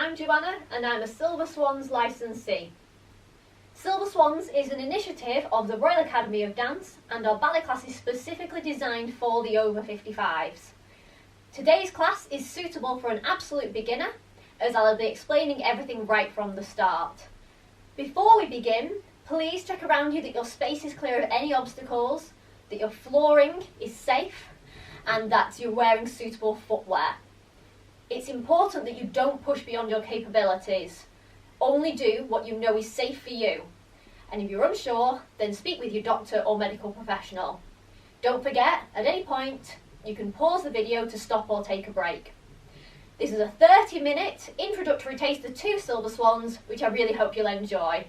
I'm Johanna and I'm a Silver Swans licensee. Silver Swans is an initiative of the Royal Academy of Dance, and our ballet class is specifically designed for the over 55s. Today's class is suitable for an absolute beginner, as I'll be explaining everything right from the start. Before we begin, please check around you that your space is clear of any obstacles, that your flooring is safe, and that you're wearing suitable footwear. It's important that you don't push beyond your capabilities. Only do what you know is safe for you. And if you're unsure, then speak with your doctor or medical professional. Don't forget, at any point, you can pause the video to stop or take a break. This is a 30-minute introductory taster to Silver Swans, which I really hope you'll enjoy.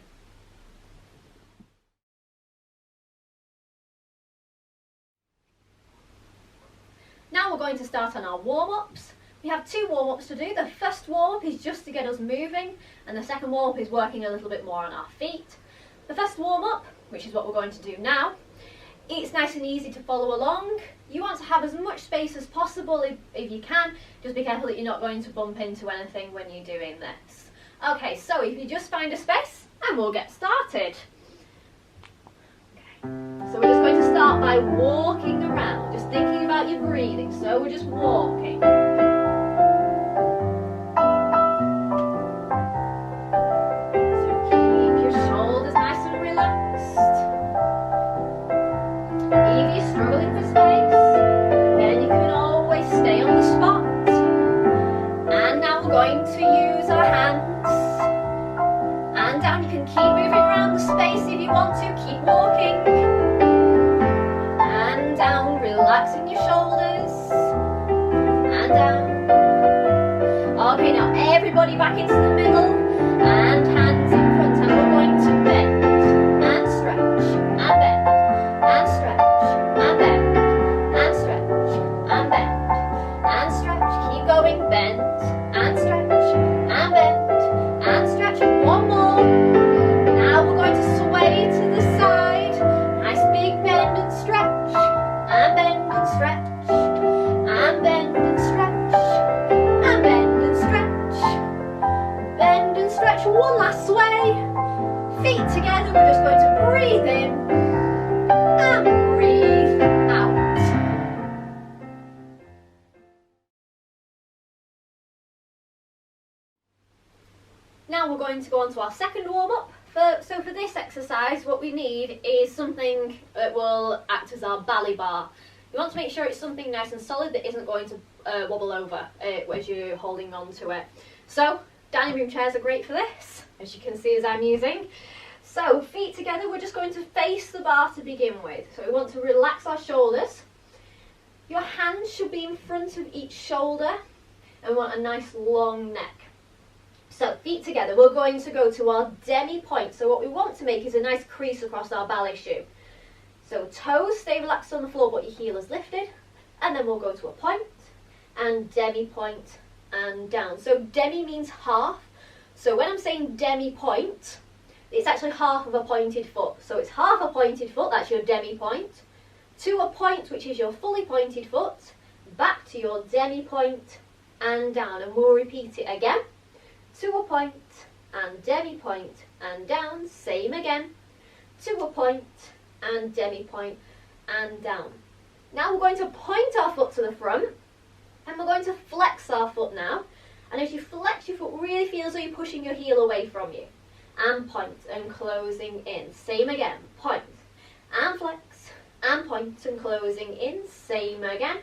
Now we're going to start on our warm-ups. We have two warm-ups to do. The first warm-up is just to get us moving, and the second warm-up is working a little bit more on our feet. The first warm-up, which is what we're going to do now, it's nice and easy to follow along. You want to have as much space as possible if you can. Just be careful that you're not going to bump into anything when you're doing this. Okay, so if you just find a space, and we'll get started. Okay. So we're just going to start by walking around, just thinking about your breathing. So we're just walking. So keep your shoulders nice and relaxed. If you're struggling for space, then you can always stay on the spot. And now we're going to use our hands. And down, you can keep moving around the space if you want to. Keep walking. And down, relaxing your shoulders. And down. Okay, now everybody back into the middle. And hands in front. And we're going to bend. And stretch. And bend. And stretch. And bend. And stretch. And bend. And stretch. Keep going. Bend. And stretch. And bend. And stretch. One more. Now we're going to sway to the side. Nice big bend and stretch. And bend and stretch. And bend and stretch. And bend and stretch. Bend and stretch. One last sway. Feet together. We're just going to breathe in and breathe out. Now we're going to go on to our second warm-up. So for this exercise, what we need is something that will act as our ballet bar. You want to make sure it's something nice and solid that isn't going to wobble over as you're holding on to it. So dining room chairs are great for this, as you can see as I'm using. So feet together, we're just going to face the bar to begin with. So we want to relax our shoulders. Your hands should be in front of each shoulder, and we want a nice long neck. So feet together, we're going to go to our demi-point. So what we want to make is a nice crease across our ballet shoe. So toes stay relaxed on the floor, but your heel is lifted. And then we'll go to a point, and demi-point, and down. So demi means half. So when I'm saying demi-point, it's actually half of a pointed foot. So it's half a pointed foot, that's your demi-point, to a point, which is your fully pointed foot, back to your demi-point, and down. And we'll repeat it again. To a point, and demi-point, and down. Same again. To a point, and demi-point, and down. Now we're going to point our foot to the front, and we're going to flex our foot now. And as you flex your foot, really feel as though you're pushing your heel away from you. And point, and closing in. Same again. Point, and flex, and point, and closing in. Same again.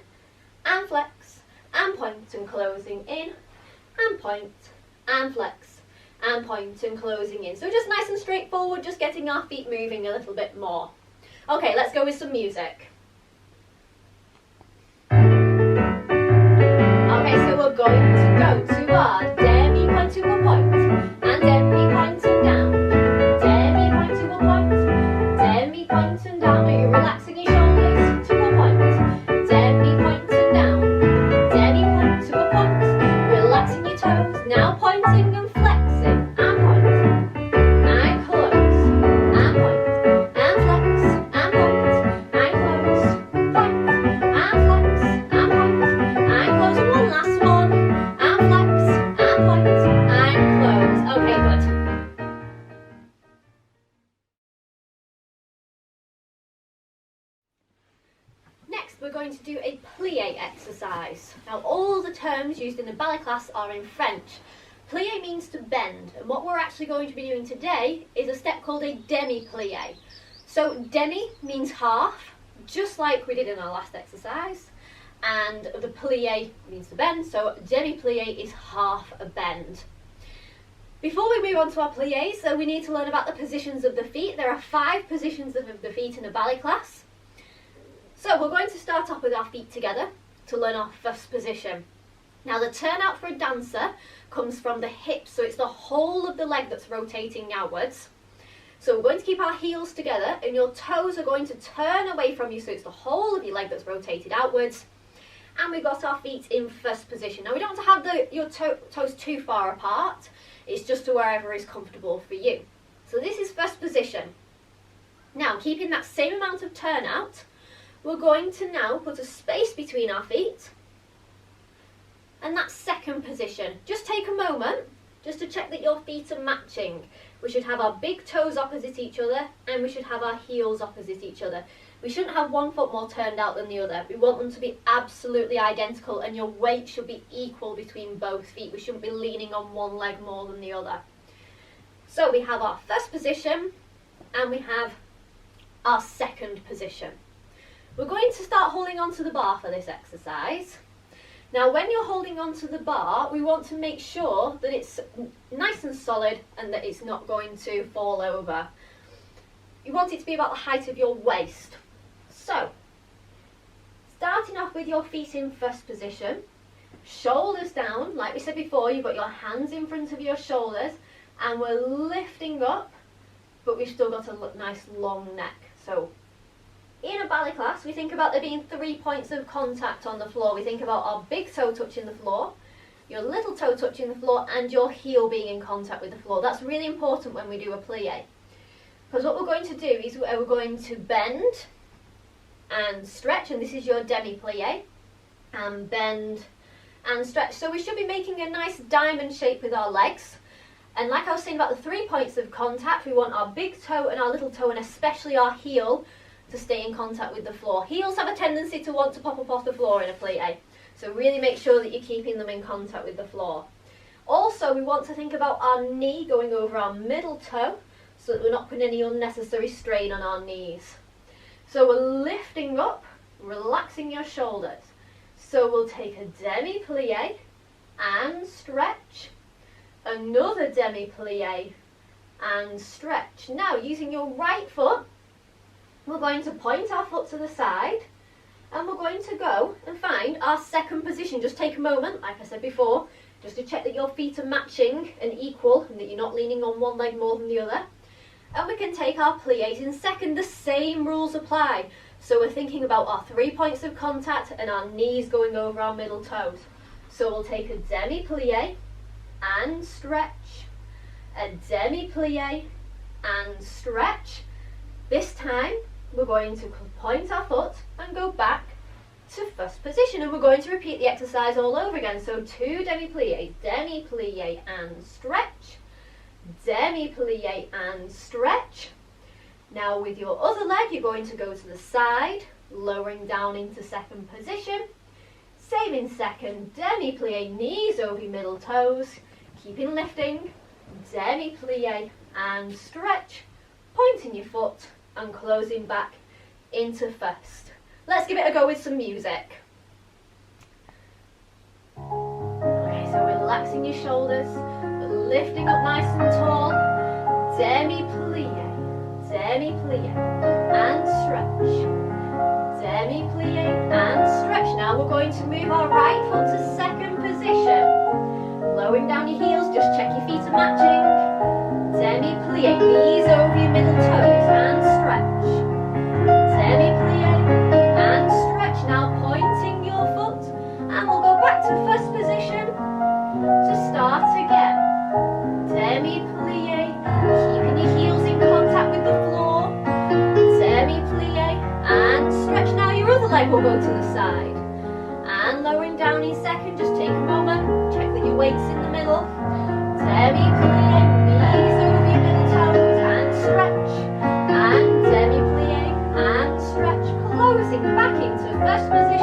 And flex, and point, and closing in. And point, and flex, and point, and closing in. So just nice and straightforward, just getting our feet moving a little bit more. Okay, let's go with some music. Okay, so we're going to go to our demi-point to a point, and demi-point and down. Demi-point to a point, demi-point and down. Are you relaxing your shoulders? To a point, demi-point and down. Demi-point to a point, relaxing your toes. Now pointing and flexing, and point, and close, and point, and flex, and point, and close, point, and flex, and point, and close. One last one, and flex, and point, and going to do a plie exercise. Now all the terms used in the ballet class are in French. Plie means to bend, and what we're actually going to be doing today is a step called a demi-plie. So demi means half, just like we did in our last exercise, and the plie means to bend, so demi-plie is half a bend. Before we move on to our plies, so we need to learn about the positions of the feet. There are 5 positions of the feet in a ballet class. So we're going to start off with our feet together to learn our first position. Now the turnout for a dancer comes from the hips, so it's the whole of the leg that's rotating outwards. So we're going to keep our heels together and your toes are going to turn away from you, so it's the whole of your leg that's rotated outwards. And we've got our feet in first position. Now we don't have to have your toes too far apart, it's just to wherever is comfortable for you. So this is first position. Now keeping that same amount of turnout, we're going to now put a space between our feet, and that's second position. Just take a moment just to check that your feet are matching. We should have our big toes opposite each other and we should have our heels opposite each other. We shouldn't have one foot more turned out than the other. We want them to be absolutely identical and your weight should be equal between both feet. We shouldn't be leaning on one leg more than the other. So we have our first position and we have our second position. We're going to start holding onto the bar for this exercise. Now when you're holding onto the bar, we want to make sure that it's nice and solid and that it's not going to fall over. You want it to be about the height of your waist. So, starting off with your feet in first position, shoulders down, like we said before, you've got your hands in front of your shoulders and we're lifting up, but we've still got a nice long neck. So, in a ballet class, we think about there being 3 points of contact on the floor. We think about our big toe touching the floor, your little toe touching the floor, and your heel being in contact with the floor. That's really important when we do a plie. Because what we're going to do is we're going to bend and stretch, and this is your demi-plie, and bend and stretch. So we should be making a nice diamond shape with our legs. And like I was saying about the 3 points of contact, we want our big toe and our little toe, and especially our heel, to stay in contact with the floor. Heels have a tendency to want to pop up off the floor in a plie, so really make sure that you're keeping them in contact with the floor. Also, we want to think about our knee going over our middle toe so that we're not putting any unnecessary strain on our knees. So we're lifting up, relaxing your shoulders. So we'll take a demi-plie and stretch, another demi-plie and stretch. Now using your right foot, we're going to point our foot to the side and we're going to go and find our second position. Just take a moment, like I said before, just to check that your feet are matching and equal and that you're not leaning on one leg more than the other. And we can take our plies in second. The same rules apply. So we're thinking about our 3 points of contact and our knees going over our middle toes. So we'll take a demi-plie and stretch, a demi-plie and stretch. This time we're going to point our foot and go back to first position, and we're going to repeat the exercise all over again. So 2 demi-plies, demi-plie and stretch, demi-plie and stretch. Now with your other leg you're going to go to the side, lowering down into second position. Same in second, demi-plie, knees over your middle toes, keeping lifting, demi-plie and stretch, pointing your foot and closing back into first. Let's give it a go with some music. Okay, so relaxing your shoulders, lifting up nice and tall, demi-plie, demi-plie and stretch, demi-plie and stretch. Now we're going to move our right foot to second position, lowering down your heels, just check your feet are matching. Demi-plie, knees over your middle toes and stretch. Demi-plie and stretch. Now pointing your foot and we'll go back to first position to start again. Demi-plie, keeping your heels in contact with the floor. Demi-plie and stretch. Now your other leg will go to the side. And lowering down in second, just take a moment, check that your weight's in the middle. Demi-plie, knees over your middle toes and stretch. And demi-plie and stretch, closing back into first position.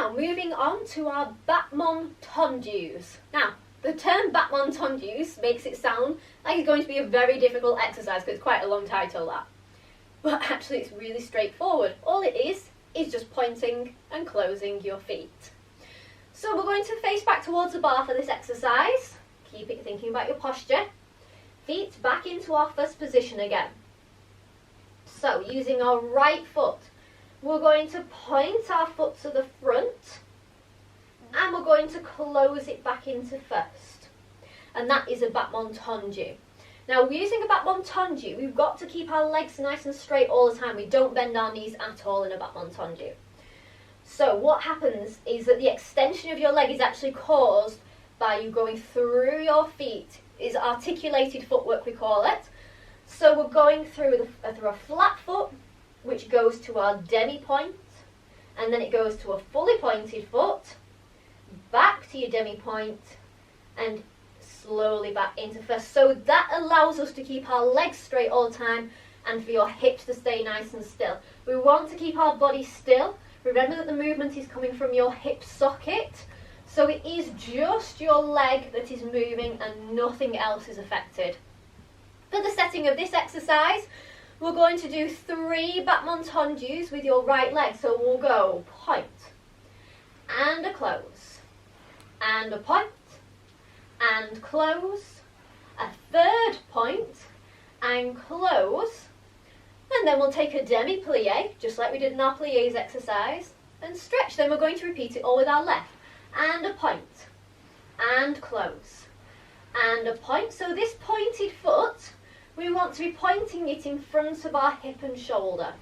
Now, moving on to our battement tondus. Now, the term battement tondus makes it sound like it's going to be a very difficult exercise because it's quite a long title, that. But actually it's really straightforward. All it is just pointing and closing your feet. So we're going to face back towards the bar for this exercise. Keep it thinking about your posture. Feet back into our first position again. So using our right foot, we're going to point our foot to the front and we're going to close it back into first. And that is a battement tendu. Now, using a battement tendu, we've got to keep our legs nice and straight all the time. We don't bend our knees at all in a battement tendu. So what happens is that the extension of your leg is actually caused by you going through your feet. Is articulated footwork, we call it. So we're going through a flat foot, which goes to our demi-point, and then it goes to a fully pointed foot, back to your demi-point, and slowly back into first. So that allows us to keep our legs straight all the time and for your hips to stay nice and still. We want to keep our body still. Remember that the movement is coming from your hip socket, so it is just your leg that is moving and nothing else is affected. For the setting of this exercise, we're going to do 3 battement tendus with your right leg. So we'll go point, and a close, and a point, and close, a third point, and close, and then we'll take a demi-plie, just like we did in our plies exercise, and stretch. Then we're going to repeat it all with our left, and a point, and close, and a point. So this pointed foot, we want to be pointing it in front of our hip and shoulder,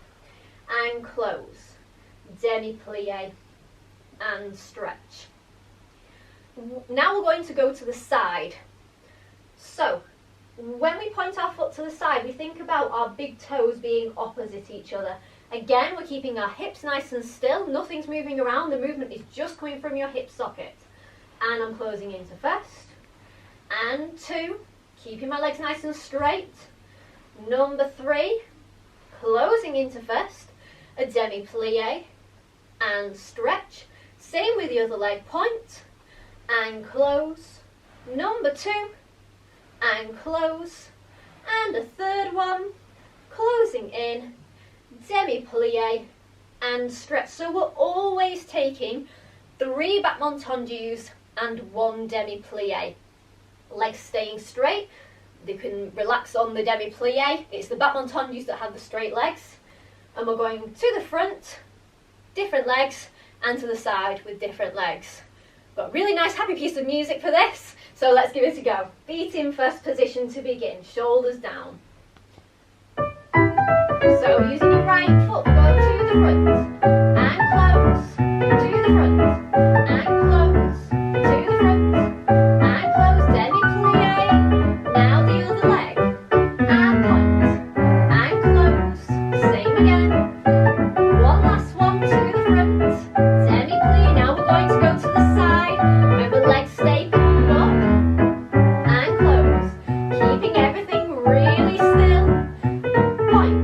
and close, demi-plie, and stretch. Now we're going to go to the side. So when we point our foot to the side, we think about our big toes being opposite each other. Again, we're keeping our hips nice and still. Nothing's moving around. The movement is just coming from your hip socket. And I'm closing into first. And 2. Keeping my legs nice and straight. Number 3. Closing into first. A demi-plie. And stretch. Same with the other leg. Point. And close. Number 2. And close. And a third one. Closing in. Demi-plie and stretch. So we're always taking 3 battement tendus and 1 demi-plie. Legs staying straight. They can relax on the demi-plie. It's the battement tendus that have the straight legs. And we're going to the front, different legs, and to the side with different legs. Got a really nice happy piece of music for this. So let's give it a go. Feet in first position to begin. Shoulders down. So using your right foot, go to the front and close, to the front and close, to the front and close, demi-plie. Now the other leg and point and close, same again. One last one to the front, demi-plie. Now we're going to go to the side. Remember, legs stay pulled up and close, keeping everything really still. Point.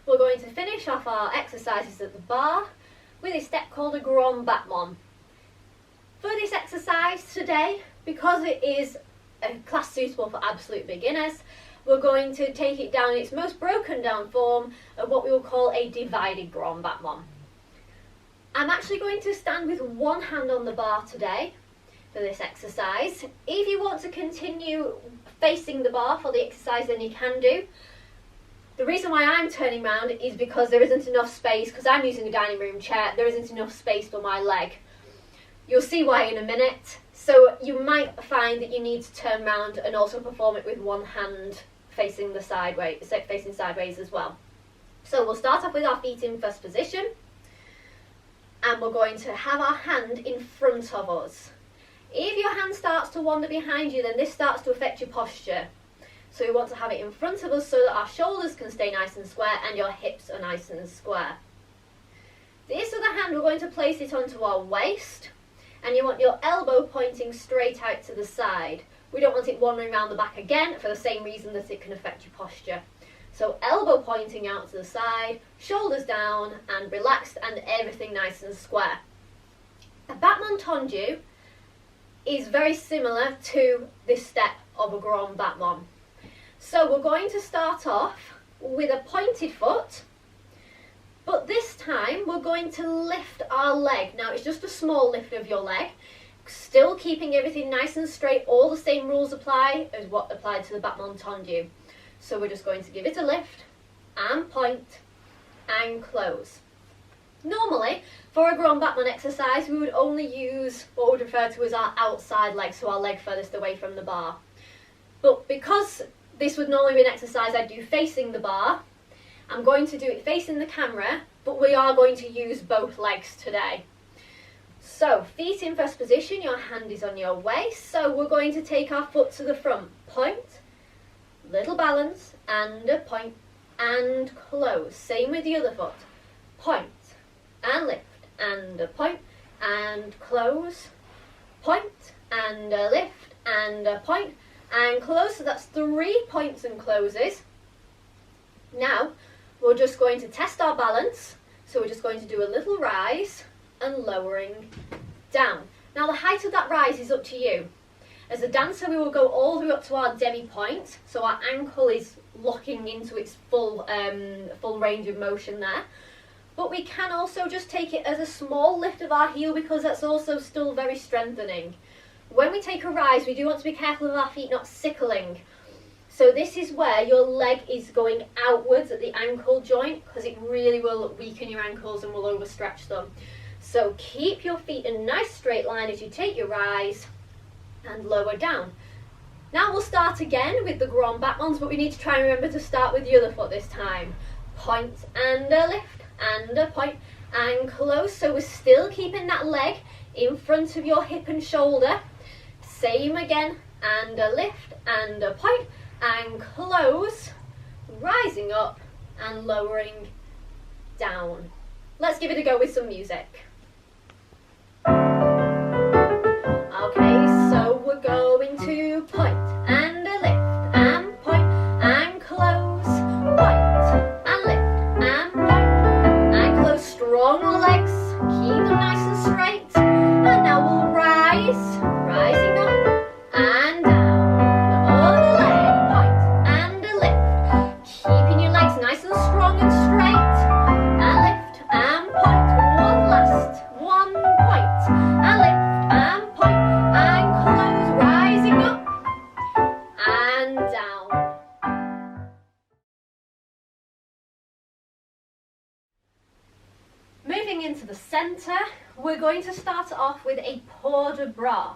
We're going to finish off our exercises at the bar with a step called a grand battement. For this exercise today, because it is a class suitable for absolute beginners, we're going to take it down in its most broken down form of what we will call a divided grand battement. I'm actually going to stand with one hand on the bar today for this exercise. If you want to continue facing the bar for the exercise, then you can do. The reason why I'm turning around is because there isn't enough space, because I'm using a dining room chair, there isn't enough space for my leg. You'll see why in a minute. So you might find that you need to turn around and also perform it with one hand facing sideways as well. So we'll start off with our feet in first position, and we're going to have our hand in front of us. If your hand starts to wander behind you, then this starts to affect your posture. So we want to have it in front of us so that our shoulders can stay nice and square and your hips are nice and square. This other hand, we're going to place it onto our waist, and you want your elbow pointing straight out to the side. We don't want it wandering around the back again for the same reason that it can affect your posture. So elbow pointing out to the side, shoulders down and relaxed and everything nice and square. A battement tendu is very similar to this step of a grand battement. So we're going to start off with a pointed foot, but this time we're going to lift our leg. Now it's just a small lift of your leg, still keeping everything nice and straight. All the same rules apply as what applied to the battement tendu. So we're just going to give it a lift and point and close. Normally, for a grand battement exercise, we would only use what we'd refer to as our outside leg, so our leg furthest away from the bar. But because this would normally be an exercise I'd do facing the bar, I'm going to do it facing the camera, but we are going to use both legs today. So, feet in first position, your hand is on your waist, so we're going to take our foot to the front, point, little balance, and a point, and close. Same with the other foot, point, and lift, and a point, and close, point, and a lift, and a point, and close. So that's 3 points and closes. Now, we're just going to test our balance. So we're just going to do a little rise and lowering down. Now the height of that rise is up to you. As a dancer, we will go all the way up to our demi-point, so our ankle is locking into its full range of motion there. But we can also just take it as a small lift of our heel, because that's also still very strengthening. When we take a rise, we do want to be careful of our feet not sickling. So this is where your leg is going outwards at the ankle joint, because it really will weaken your ankles and will overstretch them. So keep your feet in a nice straight line as you take your rise and lower down. Now we'll start again with the grand battements, but we need to try and remember to start with the other foot this time. Point and a lift and a point and close. So we're still keeping that leg in front of your hip and shoulder. Same again, and a lift and a point and close, rising up and lowering down. Let's give it a go with some music. Okay, so we're going to point and a lift and point and close, point and lift and point and close. Strong legs, keep them nice and straight. And now we'll rise, rising up and down. Other leg, point and a lift. Keeping your legs nice and strong and straight. And lift and point. One last, 1 point. And lift and point and close, rising up and down. Moving into the centre, we're going to start off with a port de bras.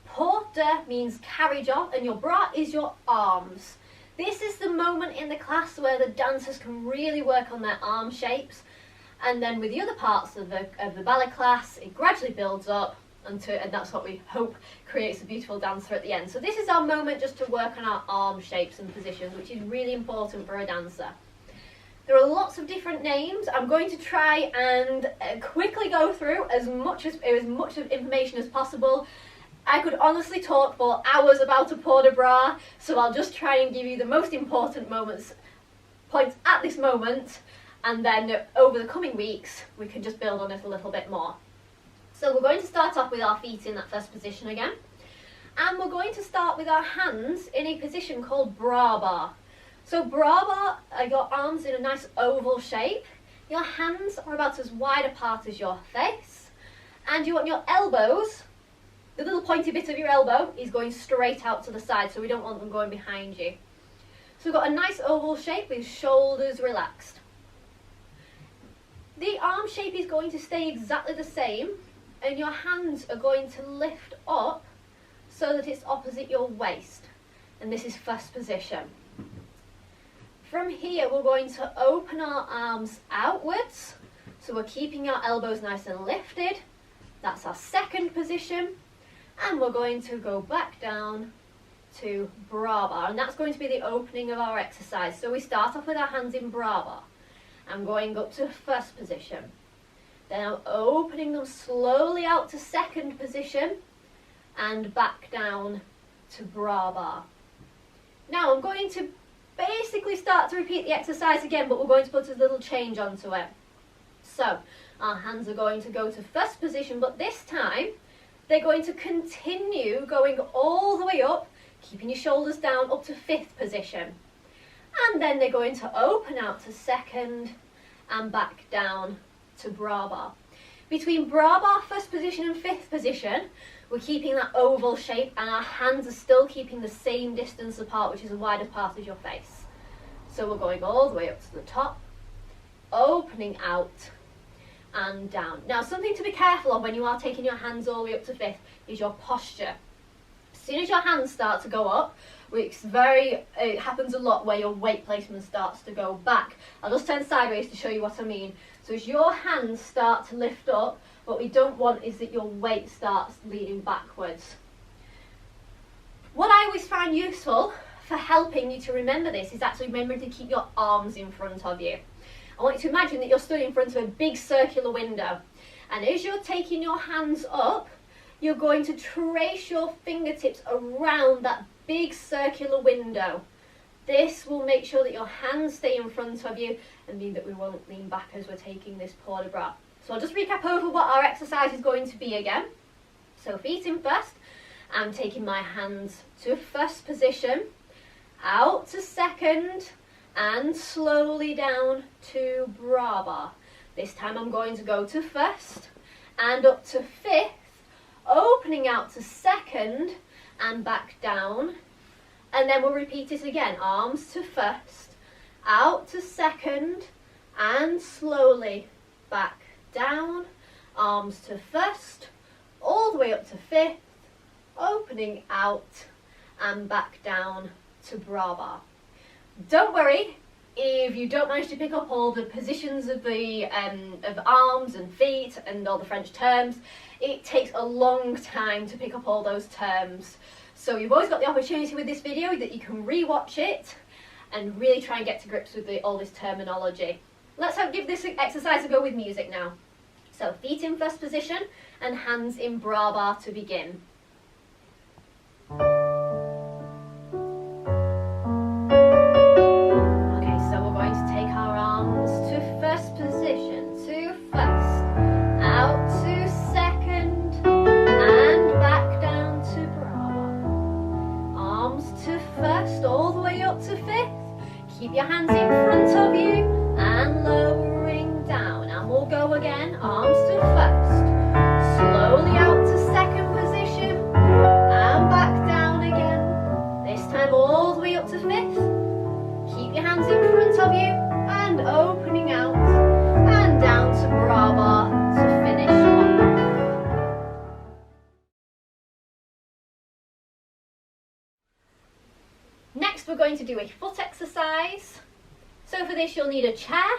Port de means carriage of, and your bras is your arms. This is the moment in the class where the dancers can really work on their arm shapes, and then with the other parts of the ballet class, it gradually builds up, and that's what we hope creates a beautiful dancer at the end. So this is our moment just to work on our arm shapes and positions, which is really important for a dancer. There are lots of different names. I'm going to try and quickly go through as much of information as possible. I could honestly talk for hours about a port de bras, so I'll just try and give you the most important points at this moment, and then over the coming weeks we can just build on it a little bit more. So we're going to start off with our feet in that first position again, and we're going to start with our hands in a position called bras bar. So bras bar are your arms in a nice oval shape. Your hands are about as wide apart as your face, and you want your elbows, the little pointy bit of your elbow is going straight out to the side, so we don't want them going behind you. So we've got a nice oval shape with shoulders relaxed. The arm shape is going to stay exactly the same, and your hands are going to lift up so that it's opposite your waist, and this is first position. From here we're going to open our arms outwards, so we're keeping our elbows nice and lifted. That's our second position, and we're going to go back down to bra bar, and that's going to be the opening of our exercise. So we start off with our hands in bra bar. I'm going up to first position. Then I'm opening them slowly out to second position and back down to bra bar. Now I'm going to basically start to repeat the exercise again, but we're going to put a little change onto it. So our hands are going to go to first position, but this time they're going to continue going all the way up, keeping your shoulders down up to fifth position. And then they're going to open out to second and back down to bra bar. Between bra bar, first position and fifth position, we're keeping that oval shape and our hands are still keeping the same distance apart, which is as wide apart as your face. So we're going all the way up to the top, opening out and down. Now something to be careful of when you are taking your hands all the way up to fifth is your posture. As soon as your hands start to go up, it happens a lot where your weight placement starts to go back. I'll just turn sideways to show you what I mean. So as your hands start to lift up, what we don't want is that your weight starts leaning backwards. What I always find useful for helping you to remember this is actually remembering to keep your arms in front of you. I want you to imagine that you're stood in front of a big circular window, and as you're taking your hands up, you're going to trace your fingertips around that big circular window. This will make sure that your hands stay in front of you and mean that we won't lean back as we're taking this port de bras. So I'll just recap over what our exercise is going to be again. So feet in first, I'm taking my hands to first position, out to second, and slowly down to bra bar. This time I'm going to go to first and up to fifth, opening out to second and back down. And then we'll repeat it again. Arms to first, out to second, and slowly back down. Arms to first, all the way up to fifth, opening out and back down to bra bar. Don't worry if you don't manage to pick up all the positions of the of arms and feet and all the French terms. It takes a long time to pick up all those terms. So you've always got the opportunity with this video that you can re-watch it and really try and get to grips with all this terminology. Let's give this exercise a go with music now. So feet in first position and hands in bra bar to begin. Keep your hands in front of you and lowering down. And we'll go again. Arms to first. Slowly out to second position. And back down again. This time all the way up to fifth. Keep your hands in front of you and opening out. And down to bra bar to finish off. Next we're going to do a foot exercise. So for this you'll need a chair.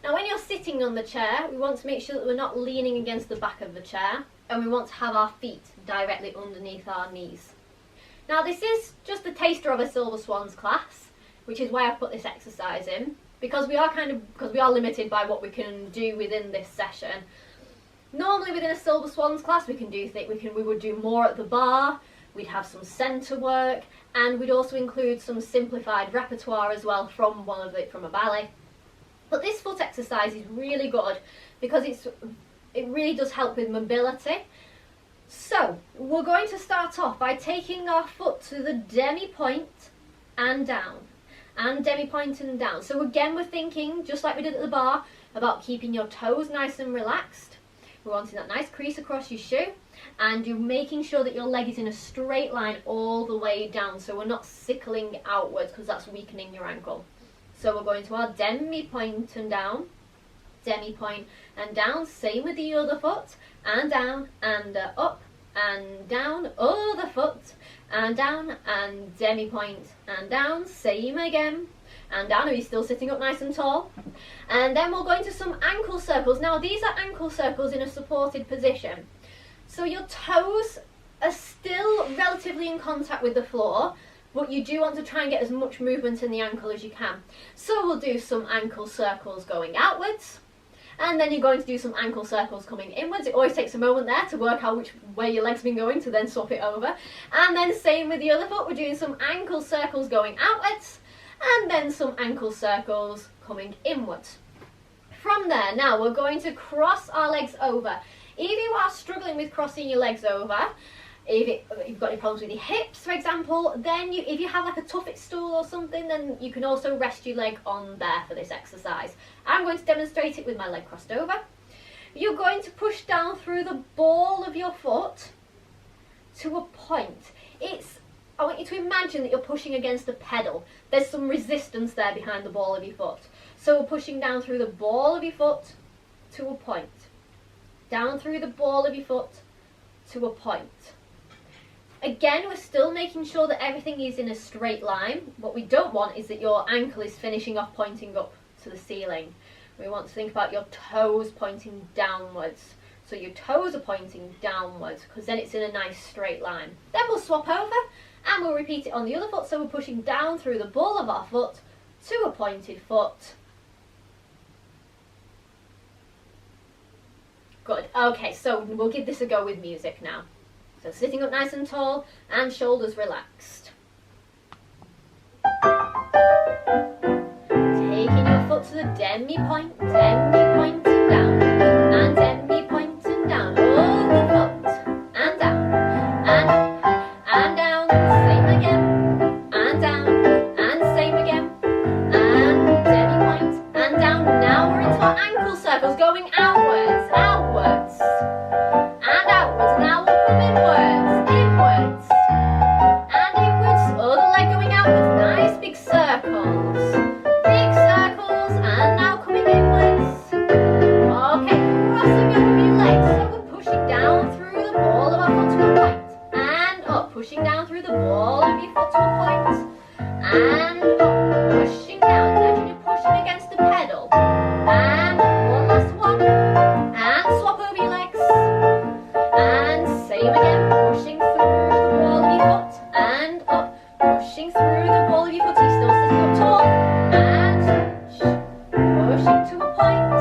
Now when you're sitting on the chair, we want to make sure that we're not leaning against the back of the chair, and we want to have our feet directly underneath our knees. Now this is just a taster of a Silver Swans class, which is why I put this exercise in, because we are limited by what we can do within this session. Normally within a Silver Swans class we would do more at the bar. We'd have some centre work, and we'd also include some simplified repertoire as well from a ballet. But this foot exercise is really good because it really does help with mobility. So we're going to start off by taking our foot to the demi-point and down, and demi-point and down. So again we're thinking, just like we did at the bar, about keeping your toes nice and relaxed. We're wanting that nice crease across your shoe, and you're making sure that your leg is in a straight line all the way down, so we're not sickling outwards because that's weakening your ankle. So we're going to our demi-point and down, demi-point and down, same with the other foot, and down and up and down, other foot and down, and demi-point and down, same again, and down. Are you still sitting up nice and tall? And then we'll go into some ankle circles. Now these are ankle circles in a supported position. So your toes are still relatively in contact with the floor, but you do want to try and get as much movement in the ankle as you can. So we'll do some ankle circles going outwards, and then you're going to do some ankle circles coming inwards. It always takes a moment there to work out which way your leg's been going to then swap it over. And then same with the other foot, we're doing some ankle circles going outwards, and then some ankle circles coming inwards. From there, now we're going to cross our legs over. If you are struggling with crossing your legs over, if you've got any problems with your hips, for example, then if you have like a tuffet stool or something, then you can also rest your leg on there for this exercise. I'm going to demonstrate it with my leg crossed over. You're going to push down through the ball of your foot to a point. I want you to imagine that you're pushing against a pedal. There's some resistance there behind the ball of your foot. So we're pushing down through the ball of your foot to a point. Down through the ball of your foot to a point. Again, we're still making sure that everything is in a straight line. What we don't want is that your ankle is finishing off pointing up to the ceiling. We want to think about your toes pointing downwards. So your toes are pointing downwards, because then it's in a nice straight line. Then we'll swap over and we'll repeat it on the other foot. So we're pushing down through the ball of our foot to a pointed foot. Good. Okay, so we'll give this a go with music now. So sitting up nice and tall and shoulders relaxed. Taking your foot to the demi-point and down, and demi-point and down. Hold the foot and down, and up, and down, same again, and down, and same again, and demi-point and down. Now we're into our ankle circles going outwards, outwards, and outwards. Now we'll come inwards, inwards, and inwards. Other leg going outwards, nice big circles, and now coming inwards. Okay, crossing over your legs. So we're pushing down through the ball of our foot to a point, and up, pushing down through the ball of your foot to a point, and up, pushing down. Imagine you're pushing against the pedal, and one last one, and swap over your legs, and same again, pushing through the ball of your foot, and up, pushing through the ball of your foot. You're still sitting up tall, and pushing to a point,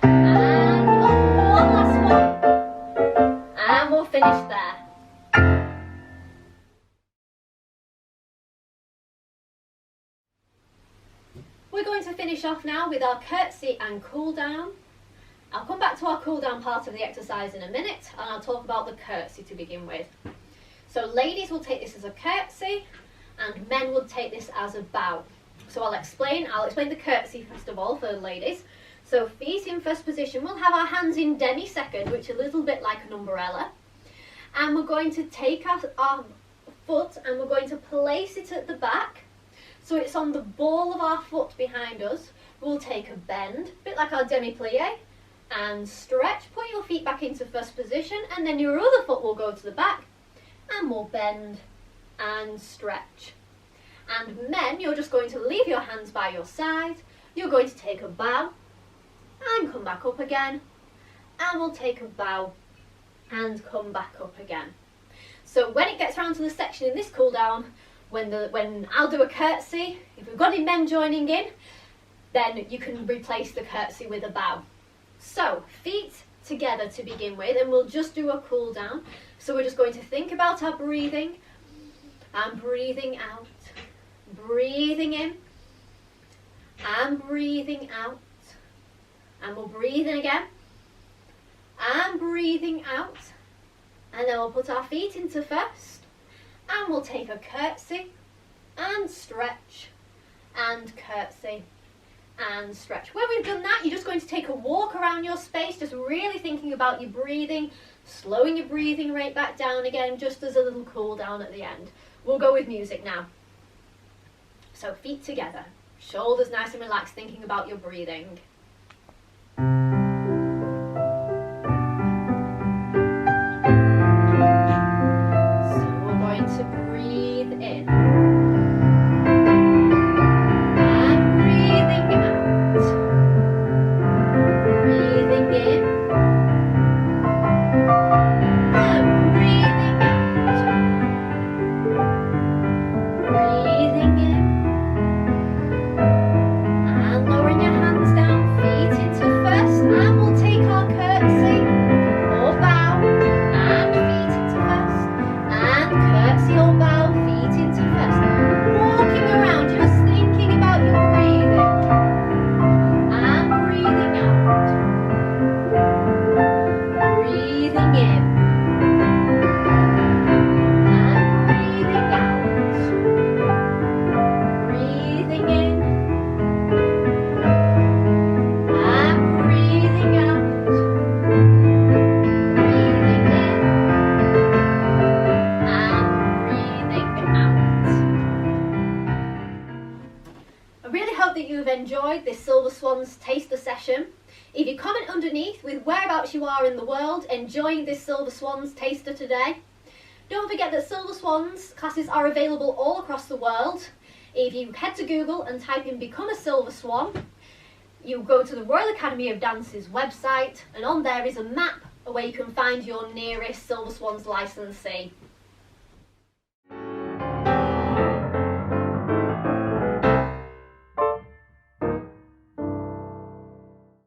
and up, one last one, and we'll finish there. We're going to finish off now with our curtsy and cool down. I'll come back to our cool down part of the exercise in a minute, and I'll talk about the curtsy to begin with. So ladies will take this as a curtsy, and men will take this as a bow. So I'll explain the curtsy first of all for the ladies. So feet in first position, we'll have our hands in demi-second, which is a little bit like an umbrella. And we're going to take our foot and we're going to place it at the back. So it's on the ball of our foot behind us. We'll take a bend, a bit like our demi-plie, and stretch. Put your feet back into first position, and then your other foot will go to the back, and we'll bend and stretch. And men, you're just going to leave your hands by your side. You're going to take a bow and come back up again, and we'll take a bow and come back up again. So when it gets around to the section in this cool down, when I'll do a curtsy, if we've got any men joining in, then you can replace the curtsy with a bow. So feet together to begin with, and we'll just do a cool down. So we're just going to think about our breathing, and breathing out, breathing in, and breathing out, and we'll breathe in again, and breathing out, and then we'll put our feet into first, and we'll take a curtsy, and stretch, and curtsy, and stretch. When we've done that, you're just going to take a walk around your space, just really thinking about your breathing, slowing your breathing rate back down again, just as a little cool down at the end. We'll go with music now. So feet together, shoulders nice and relaxed, thinking about your breathing. So we're going to breathe in. And breathing out. Breathing in. And breathing out. enjoyed this Silver Swans taster session. If you comment underneath with whereabouts you are in the world enjoying this Silver Swans taster today. Don't forget that Silver Swans classes are available all across the world. If you head to Google and type in Become a Silver Swan, you go to the Royal Academy of Dance's website, and on there is a map where you can find your nearest Silver Swans licensee.